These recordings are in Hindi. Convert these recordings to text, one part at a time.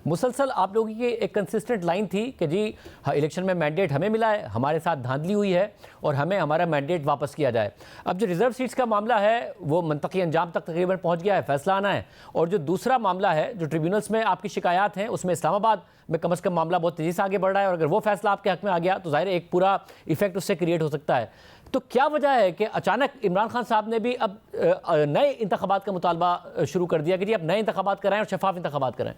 मुसलसल आप लोगों की एक कंसिस्टेंट लाइन थी कि जी इलेक्शन में मैंडेट हमें मिला है, हमारे साथ धांधली हुई है और हमें हमारा मैंडेट वापस किया जाए। अब जो रिजर्व सीट्स का मामला है वो मंतकी अंजाम तक तकरीबन पहुंच गया है, फैसला आना है। और जो दूसरा मामला है जो ट्रिब्यूनल्स में आपकी शिकायत हैं, उसमें इस्लामाबाद में कम से कम मामला बहुत तेज़ी से आगे बढ़ रहा है और अगर वो फैसला आपके हक में आ गया तो ज़ाहिर एक पूरा इफेक्ट उससे क्रिएट हो सकता है। तो क्या वजह है कि अचानक इमरान खान साहब ने भी अब नए इंतखाबात का मुतालबा शुरू कर दिया कि जी अब नए इंतखाबात कराएं और शफाफ इंतखाबात कराएं?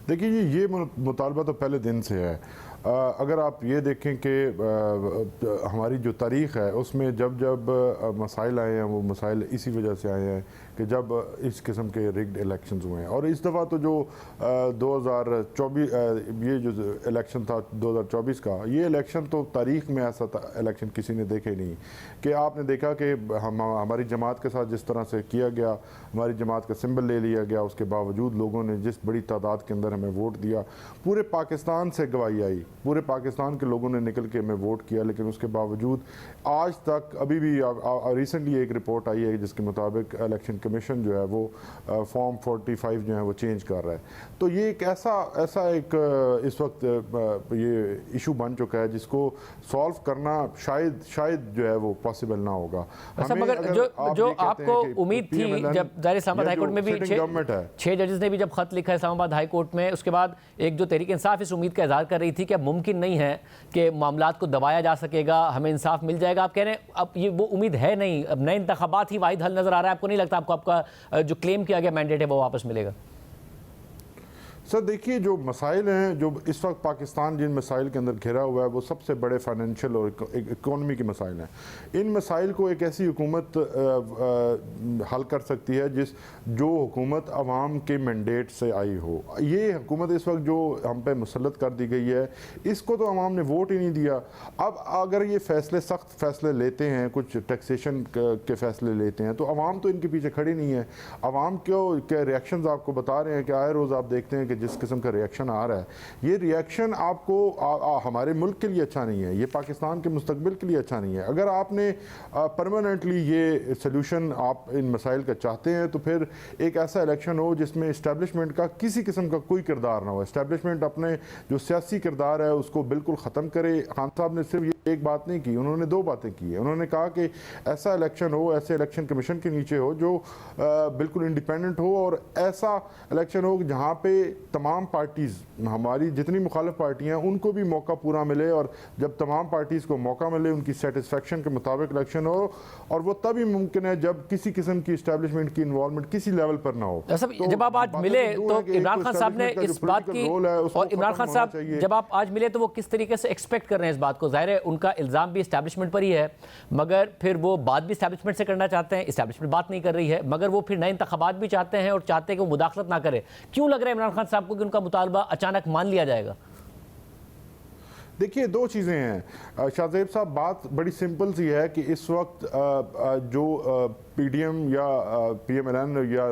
देखिए जी, ये मुतालबा तो पहले दिन से है। अगर आप ये देखें कि हमारी जो तारीख़ है उसमें जब जब मसाइल आए हैं वो मसाइल इसी वजह से आए हैं कि जब इस किस्म के रिग्ड इलेक्शंस हुए हैं। और इस दफ़ा तो जो 2024 ये जो इलेक्शन था 2024 का, ये इलेक्शन तो तारीख़ में ऐसा इलेक्शन किसी ने देखे नहीं कि आपने देखा कि हमारी जमात के साथ जिस तरह से किया गया, हमारी जमात का सिंबल ले लिया गया, उसके बावजूद लोगों ने जिस बड़ी तादाद के अंदर हमें वोट दिया, पूरे पाकिस्तान से गवाही आई, पूरे पाकिस्तान के लोगों ने निकल के हमें वोट किया। लेकिन उसके बावजूद आज तक अभी भी रिसेंटली एक रिपोर्ट आई है जिसके मुताबिक इलेक्शन कमीशन जो है वो फॉर्म 45 जो है वो चेंज कर रहा है। तो ये एक ऐसा एक इस वक्त ये इशू बन चुका है जिसको सॉल्व करना शायद जो है वो पॉसिबल ना होगा। मगर जो आपको उम्मीद थी जब इस्लामाबाद हाई कोर्ट में भी 6 जजेस ने भी जब खत लिखा इस्लामाबाद हाई कोर्ट में, उसके बाद एक जो तहरीक इंसाफ इस उम्मीद का इजहार कर रही थी कि अब मुमकिन नहीं है कि मामलात को दबाया जा सकेगा, हमें इंसाफ मिल जाएगा। आप कह रहे हैं अब ये वो उम्मीद है नहीं, अब नए इंतखाबात ही वाहिद हल नजर आ रहा है। आपको नहीं लगता आपको आपका जो क्लेम किया गया मैंडेट है वो वापस मिलेगा? सर देखिए, जो मसाइल हैं जो इस वक्त पाकिस्तान जिन मसाइल के अंदर घिरा हुआ है वो सबसे बड़े फाइनेंशियल और इकोनॉमी के मसाइल हैं। इन मसाइल को एक ऐसी हुकूमत हल कर सकती है जो हुकूमत अवाम के मैंडेट से आई हो। ये हुकूमत इस वक्त जो हम पे मुसल्लत कर दी गई है, इसको तो अवाम ने वोट ही नहीं दिया। अब अगर ये फैसले सख्त फैसले लेते हैं, कुछ टैक्सेशन के फैसले लेते हैं, तो अवाम तो इनके पीछे खड़ी नहीं है। अवाम के रिएक्शन आपको बता रहे हैं कि आए रोज़ आप देखते हैं कि जिस किस्म का रिएक्शन आ रहा है, ये रिएक्शन आपको हमारे मुल्क के लिए अच्छा नहीं है, ये पाकिस्तान के मुस्तकबिल के लिए अच्छा नहीं है। अगर आपने परमानेंटली ये सोल्यूशन आप इन मसाइल का चाहते हैं तो फिर एक ऐसा इलेक्शन हो जिसमें इस्टेब्लिशमेंट का किसी किस्म का कोई किरदार ना हो। इस्टेब्लिशमेंट अपने जो सियासी किरदार है उसको बिल्कुल ख़त्म करे। खान साहब ने सिर्फ एक बात नहीं की, उन्होंने 2 बातें की है। उन्होंने कहा कि ऐसा इलेक्शन हो, ऐसे इलेक्शन कमीशन के नीचे हो जो बिल्कुल इंडिपेंडेंट हो, और ऐसा इलेक्शन हो जहाँ पे तमाम पार्टीज़, हमारी जितनी मुखालिफ पार्टियाँ हैं उनको भी मौका पूरा मिले, और जब तमाम पार्टीज़ को मौका मिले उनकी सेटिस्फेक्शन के मुताबिक इलेक्शन हो, और वो तभी मुमकिन है जब किसी किस्म की इस्टेब्लिशमेंट की इन्वॉल्वमेंट किसी लेवल पर ना हो। तो जब आप आज मिले तो इमरान खान साहब ने इस बात की, और इमरान खान साहब जब आप आज मिले तो वो किस तरीके से एक्सपेक्ट कर रहे हैं इस बात को? जाहिर है उनका इल्ज़ाम भी इस्टेब्लिशमेंट पर ही है, मगर फिर वो बात भी इस्टेब्लिशमेंट से करना चाहते हैं, इस्टेब्लिशमेंट बात नहीं कर रही है, मगर वो फिर नए इंतखाबात भी चाहते हैं और चाहते हैं कि वो मुदाखलत ना करे। क्यों लग रहा है इमरान खान साहब को कि उनका मुतालबा अचानक मान लिया जाएगा? देखिए, 2 चीज़ें हैं शाहजेब साहब। बात बड़ी सिंपल सी है कि इस वक्त जो PDM या PMLN या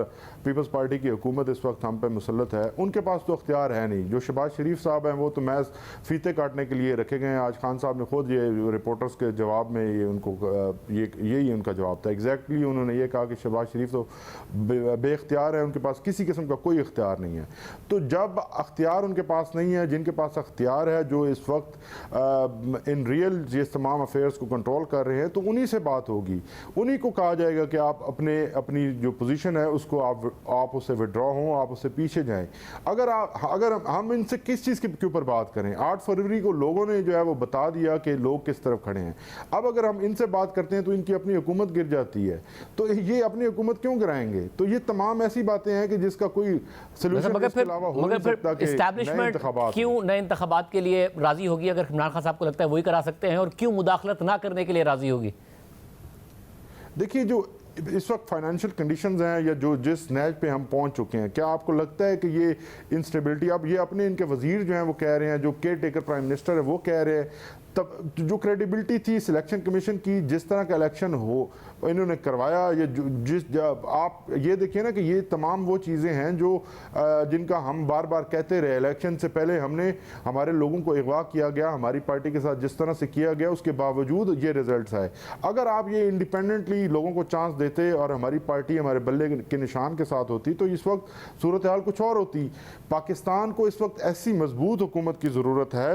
पीपल्स पार्टी की हुकूमत इस वक्त हम पे मुसल्लत है, उनके पास तो अख्तियार है नहीं। जो शहबाज शरीफ साहब हैं वो तो महज फीते काटने के लिए रखे गए हैं। आज खान साहब ने खुद ये रिपोर्टर्स के जवाब में ये उनको यही उनका जवाब था। एग्जैक्टली उन्होंने ये कहा कि शहबाज शरीफ तो बेख्तियार है, उनके पास किसी किस्म का कोई इख्तियार नहीं है। तो जब अख्तियार उनके पास नहीं है, जिनके पास अख्तियार है, जो इस वक्त इन रियल ये तमाम अफेयर्स को कंट्रोल कर रहे हैं, तो उन्हीं से बात होगी। उन्हीं को कहा जाएगा कि आप अपनी जो पोजीशन है उसको आप उससे विड्रॉ हों, आप उससे पीछे जाएं। अगर हम इनसे किस चीज़ के ऊपर बात करें, 8 फरवरी को लोगों ने जो है वो बता दिया कि लोग किस तरफ खड़े हैं। अब अगर हम इनसे बात करते हैं तो इनकी अपनी हुकूमत गिर जाती है, तो ये अपनी हुकूमत क्यों गिराएंगे? तो ये तमाम ऐसी बातें हैं कि जिसका कोई सोल्यूशन इसके अलावा हो नहीं सकता। कि इस्टेब्लिशमेंट क्यों नए इंतखाबात के लिए राजी होगी अगर इमरान खान साहब को लगता है वही करा सकते हैं, और क्यों मुदाखलत ना करने के लिए राजी होगी? देखिए, जो इस वक्त फाइनेंशियल कंडीशंस हैं या जो जिस नैज पे हम पहुंच चुके हैं, क्या आपको लगता है कि ये इंस्टेबिलिटी, अब ये अपने इनके वजीर जो हैं वो कह रहे हैं, जो केयर टेकर प्राइम मिनिस्टर है वो कह रहे हैं, तब जो क्रेडिबिलिटी थी सिलेक्शन कमीशन की, जिस तरह का इलेक्शन हो इन्होंने करवाया, ये आप ये देखिए ना कि ये तमाम वो चीज़ें हैं जो जिनका हम बार बार कहते रहे। इलेक्शन से पहले हमने हमारे लोगों को अगवा किया गया, हमारी पार्टी के साथ जिस तरह से किया गया, उसके बावजूद ये रिजल्ट्स आए। अगर आप ये इंडिपेंडेंटली लोगों को चांस देते और हमारी पार्टी हमारे बल्ले के निशान के साथ होती तो इस वक्त सूरत हाल कुछ और होती। पाकिस्तान को इस वक्त ऐसी मजबूत हुकूमत की ज़रूरत है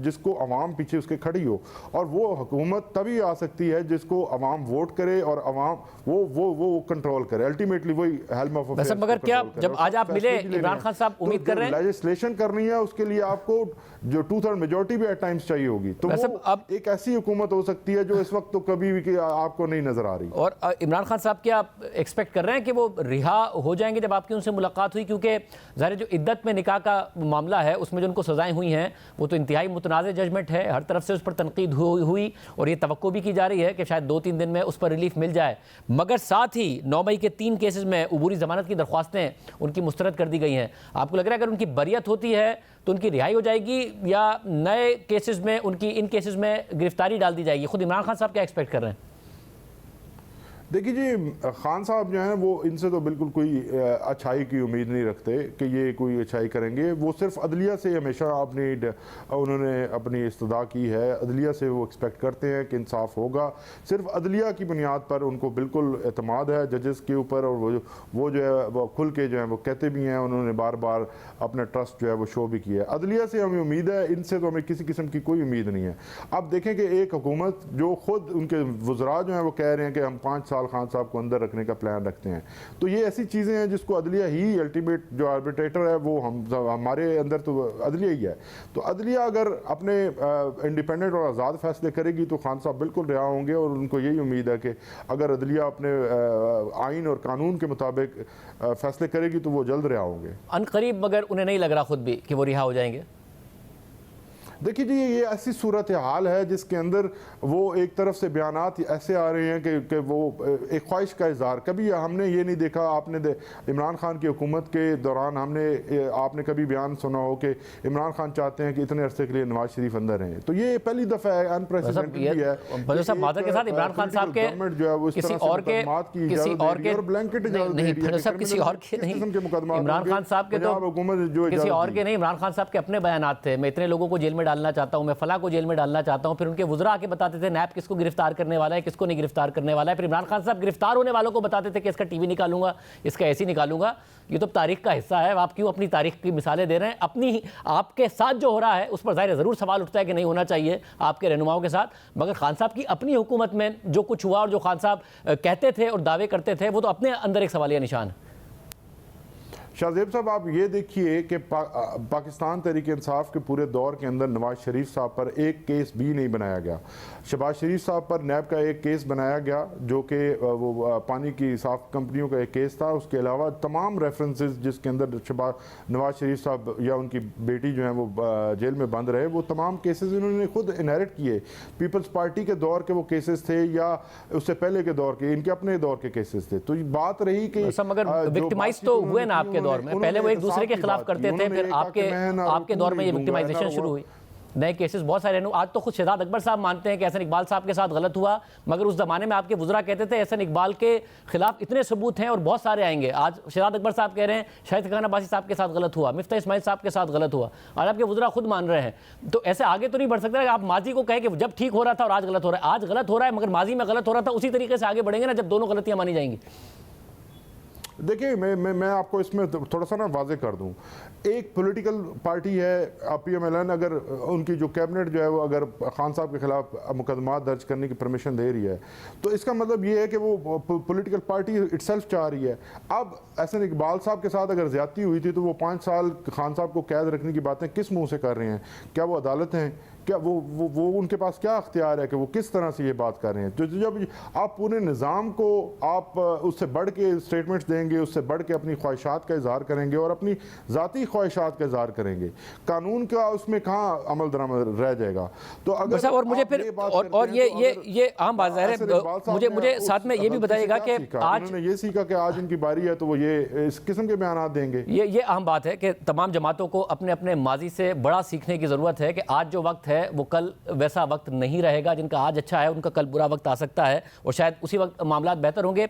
जिसको अवाम पीछे उसके खड़ी हो, और वो हुकूमत तभी आ सकती है जिसको अवाम वोट करे और अवाम वो कंट्रोल करे। अल्टीमेटली वही हेल्म ऑफ अफेयर्स। मगर क्या जब आज आप मिले इमरान खान साहब उम्मीद कर रहे हैं लेजिस्लेशन करनी है, उसके लिए आपको जो 2/3 मेजोरिटी भी एट टाइम्स चाहिए होगी, तो वो अब एक ऐसी हुकूमत हो सकती है जो इस वक्त तो कभी भी आपको नहीं नजर आ रही। और इमरान खान साहब क्या आप एक्सपेक्ट कर रहे हैं कि वो रिहा हो जाएंगे जब आपकी उनसे मुलाकात हुई? क्योंकि ज़ाहिर जो इद्दत में निकाह का मामला है उसमें जो उनको सजाएं हुई हैं वो तो इंतहाई मुतनाज़ जजमेंट है, हर तरफ से उस पर तनकीद हुई और ये तवक्को भी की जा रही है कि शायद 2-3 दिन में उस पर रिलीफ मिल जाए। मगर साथ ही 9 मई के 3 केसेस में उबूरी जमानत की दरख्वास्तें उनकी मुस्तरद कर दी गई हैं। आपको लग रहा है अगर उनकी बरियत होती है तो उनकी रिहाई हो जाएगी या नए केसेस में उनकी इन केसेस में गिरफ्तारी डाल दी जाएगी? खुद इमरान खान साहब क्या एक्सपेक्ट कर रहे हैं? देखिए जी, खान साहब जो हैं वो इनसे तो बिल्कुल कोई अच्छाई की उम्मीद नहीं रखते कि ये कोई अच्छाई करेंगे। वो सिर्फ अदलिया से हमेशा उन्होंने अपनी इस्तदा की है, अदलिया से वो एक्सपेक्ट करते हैं कि इंसाफ होगा। सिर्फ अदलिया की बुनियाद पर उनको बिल्कुल एतमाद है जजेस के ऊपर, और वो जो है वो खुल के जो है वो कहते भी हैं, उन्होंने बार बार अपना ट्रस्ट जो है वो शो भी किया है। अदलिया से हमें उम्मीद है, इनसे तो हमें किसी किस्म की कोई उम्मीद नहीं है। अब देखें कि एक हुकूमत जो खुद उनके वज़रा जो हैं वो कह रहे हैं कि हम 5 साल खान साहब को अंदर रखने का प्लान रखते हैं, तो ये ऐसी चीज़ें हैं जिसको अदलिया ही अल्टीमेट जो आर्बिट्रेटर है वो हमारे अंदर तो अदलिया ही है। तो अदलिया अगर अपने इंडिपेंडेंट और आज़ाद फैसले करेगी तो खान साहब बिल्कुल रिहा होंगे, और उनको यही उम्मीद है कि अगर अदलिया अपने आइन और कानून के मुताबिक फैसले करेगी तो वो जल्द रिहा होंगे अनकरीब। मगर उन्हें नहीं लग रहा खुद भी कि वो रिहा हो जाएंगे? देखिए जी, ये ऐसी सूरत हाल है जिसके अंदर वो एक तरफ से बयानात ऐसे आ रहे हैं कि वो एक ख्वाहिश का इजहार। कभी हमने ये नहीं देखा, आपने इमरान खान की हुकूमत के दौरान आपने कभी बयान सुना हो कि इमरान खान चाहते हैं कि इतने अरसे के लिए नवाज शरीफ अंदर रहें? तो ये पहली दफ़ा है, अनप्रेसिडेंटेड भी है। के साथ इमरान खान साहब के जो है वो किसी और के ब्लैंकेट किसी और के नहीं, इमरान खान साहब के तो हुकूमत जो किसी और के नहीं, इमरान खान साहब के अपने बयानात थे। मैं इतने लोगों को जेल में डालना चाहता हूं, मैं फला को जेल में डालना चाहता हूं। फिर उनके वुज़रा आके बताते थे नैब किसको गिरफ्तार करने वाला है, किसको नहीं गिरफ्तार करने वाला है। फिर इमरान खान साहब गिरफ्तार होने वालों को बताते थे कि इसका टीवी निकालूंगा, इसका ऐसी निकालूंगा। ये तो तारीख का हिस्सा है, आप क्यों अपनी तारीख की मिसालें दे रहे हैं? अपनी आपके साथ जो हो रहा है उस पर ज़ाहिर ज़रूर सवाल उठता है कि नहीं होना चाहिए आपके रहनुमाओं के साथ, मगर खान साहब की अपनी हुकूमत में जो कुछ हुआ और जो खान साहब कहते थे और दावे करते थे वो तो अपने अंदर एक सवालिया निशान है। शाहजेब साहब, आप ये देखिए कि पाकिस्तान तहरीक इंसाफ के पूरे दौर के अंदर नवाज शरीफ साहब पर एक केस भी नहीं बनाया गया। शहबाज शरीफ साहब पर नैब का एक केस बनाया गया जो कि वो पानी की साफ कंपनियों का एक केस था। उसके अलावा तमाम रेफरेंसेस जिसके अंदर नवाज शरीफ साहब या उनकी बेटी जो है वो जेल में बंद रहे, वो तमाम केसेस इन्होंने खुद इनहेरिट किए। पीपल्स पार्टी के दौर के वो केसेस थे या उससे पहले के दौर के, इनके अपने दौर के केसेस थे। तो बात रही कि मगर विक्टिमाइज तो हुए ना आपके दौर में, पहले वो एक दूसरे के खिलाफ करते थे, फिर आपके दौर में ये विक्टिमाइजेशन शुरू हुई, नए केसेस बहुत सारे। आज तो खुद शहजाद अकबर साहब मानते हैं कि एहसन इकबाल साहब के साथ गलत हुआ, मगर उस जमाने में आपके वुज़रा कहते थे एहसन इकबाल के खिलाफ इतने सबूत हैं और बहुत सारे आएंगे। आज शहजाद अकबर साहब कह रहे हैं शाहिद खान अब्बासी साहब के साथ गलत हुआ, मिफ्ता इस्माइल साहब के साथ गलत हुआ, और आपके वुज़रा खुद मान रहे हैं। तो ऐसे आगे तो नहीं बढ़ सकता कि आप माजी को कहें कि जब ठीक हो रहा था और आज गलत हो रहा है। आज गलत हो रहा है मगर माजी में गलत हो रहा था, उसी तरीके से आगे बढ़ेंगे ना जब दोनों गलतियां मानी जाएंगी। देखिए, मैं आपको इसमें थोड़ा सा ना वाजे कर दूं। एक पॉलिटिकल पार्टी है PMLN, अगर उनकी जो कैबिनेट जो है वो अगर खान साहब के खिलाफ मुकदमा दर्ज करने की परमिशन दे रही है तो इसका मतलब ये है कि वो पॉलिटिकल पार्टी इटसेल्फ चाह रही है। अब एहसन इकबाल साहब के साथ अगर ज्यादती हुई थी तो वो 5 साल खान साहब को कैद रखने की बातें किस मुंह से कर रहे हैं? क्या वो अदालत हैं? क्या वो उनके पास क्या अख्तियार है कि वो किस तरह से ये बात कर रहे हैं? तो जब आप पूरे निज़ाम को आप उससे बढ़ के स्टेटमेंट्स देंगे करेंगे, उससे बढ़ के अपनी ख्वाहिशात का इजहार करेंगे और अपनी ज़ाती ख्वाहिशात का इजहार करेंगे। कानून का उसमें कहाँ अमल दरामद रह जाएगा। तो अगर साहब, और मुझे फिर और ये आम बात है, मुझे साथ में ये भी बताइएगा कि आज उन्होंने ये सीखा कि आज इनकी बारी है तो वो ये इस किस्म के बयान देंगे। ये अहम बात है कि तमाम जमातों को अपने अपने माजी से बड़ा सीखने की ज़रूरत है कि आज जो वक्त है वो कल वैसा वक्त नहीं रहेगा। जिनका आज अच्छा है उनका कल बुरा वक्त आ सकता है और शायद उसी वक्त मामला बेहतर होंगे।